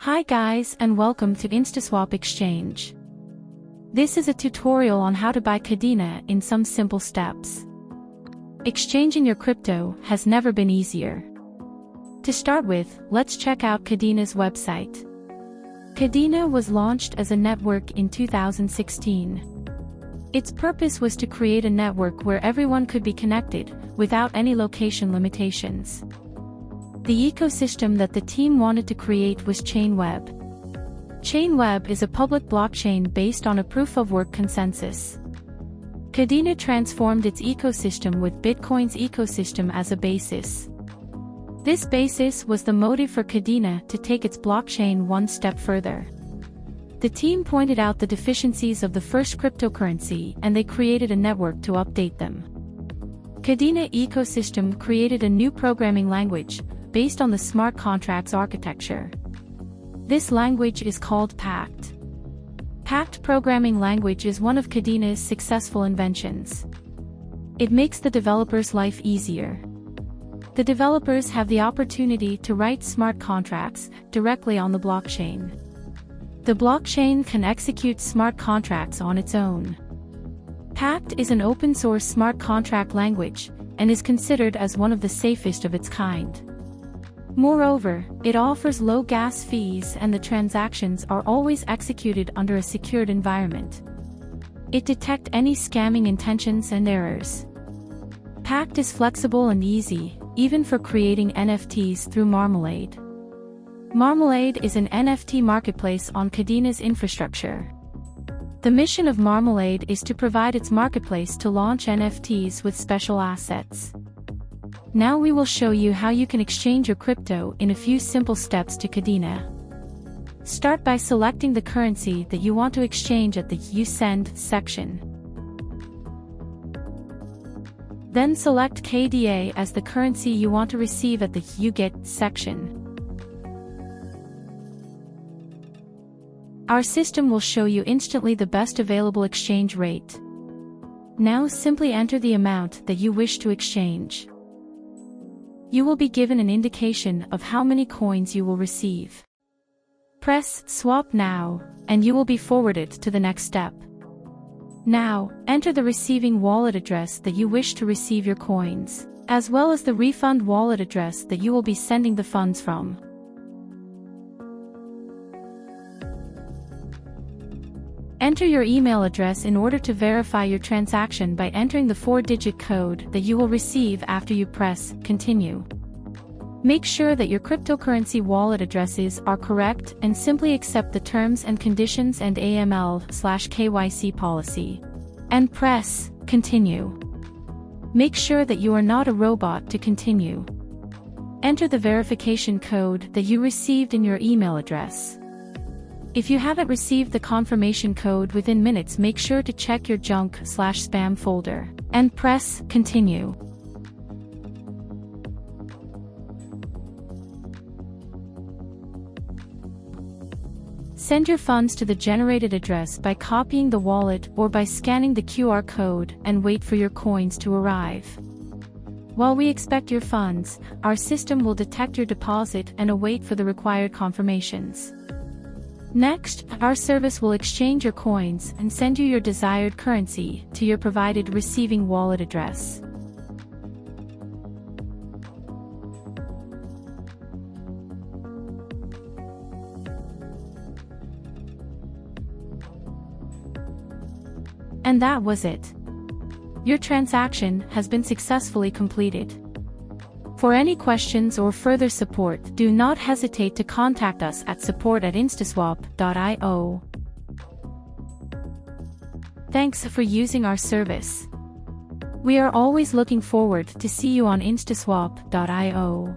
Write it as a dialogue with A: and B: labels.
A: Hi guys and welcome to InstaSwap Exchange. This is a tutorial on how to buy Kadena in some simple steps. Exchanging your crypto has never been easier. To start with, let's check out Kadena's website. Kadena was launched as a network in 2016. Its purpose was to create a network where everyone could be connected, without any location limitations. The ecosystem that the team wanted to create was Chainweb. Chainweb is a public blockchain based on a proof-of-work consensus. Kadena transformed its ecosystem with Bitcoin's ecosystem as a basis. This basis was the motive for Kadena to take its blockchain one step further. The team pointed out the deficiencies of the first cryptocurrency and they created a network to update them. Kadena ecosystem created a new programming language, based on the smart contracts architecture. This language is called Pact. Pact programming language is one of Kadena's successful inventions. It makes the developers' life easier. The developers have the opportunity to write smart contracts directly on the blockchain. The blockchain can execute smart contracts on its own. Pact is an open-source smart contract language and is considered as one of the safest of its kind. Moreover, it offers low gas fees and the transactions are always executed under a secured environment. It detects any scamming intentions and errors. Pact is flexible and easy, even for creating NFTs through Marmalade. Marmalade is an NFT marketplace on Kadena's infrastructure. The mission of Marmalade is to provide its marketplace to launch NFTs with special assets. Now we will show you how you can exchange your crypto in a few simple steps to Kadena. Start by selecting the currency that you want to exchange at the You Send section. Then select KDA as the currency you want to receive at the You Get section. Our system will show you instantly the best available exchange rate. Now simply enter the amount that you wish to exchange. You will be given an indication of how many coins you will receive. Press Swap Now, and you will be forwarded to the next step. Now, enter the receiving wallet address that you wish to receive your coins, as well as the refund wallet address that you will be sending the funds from. Enter your email address in order to verify your transaction by entering the 4-digit code that you will receive after you press Continue. Make sure that your cryptocurrency wallet addresses are correct and simply accept the terms and conditions and AML/KYC policy. And press Continue. Make sure that you are not a robot to continue. Enter the verification code that you received in your email address. If you haven't received the confirmation code within minutes, make sure to check your junk/spam folder, and press Continue. Send your funds to the generated address by copying the wallet or by scanning the QR code and wait for your coins to arrive. While we expect your funds, our system will detect your deposit and await for the required confirmations. Next, our service will exchange your coins and send you your desired currency to your provided receiving wallet address. And that was it. Your transaction has been successfully completed. For any questions or further support, do not hesitate to contact us at support@instaswap.io. Thanks for using our service. We are always looking forward to see you on instaswap.io.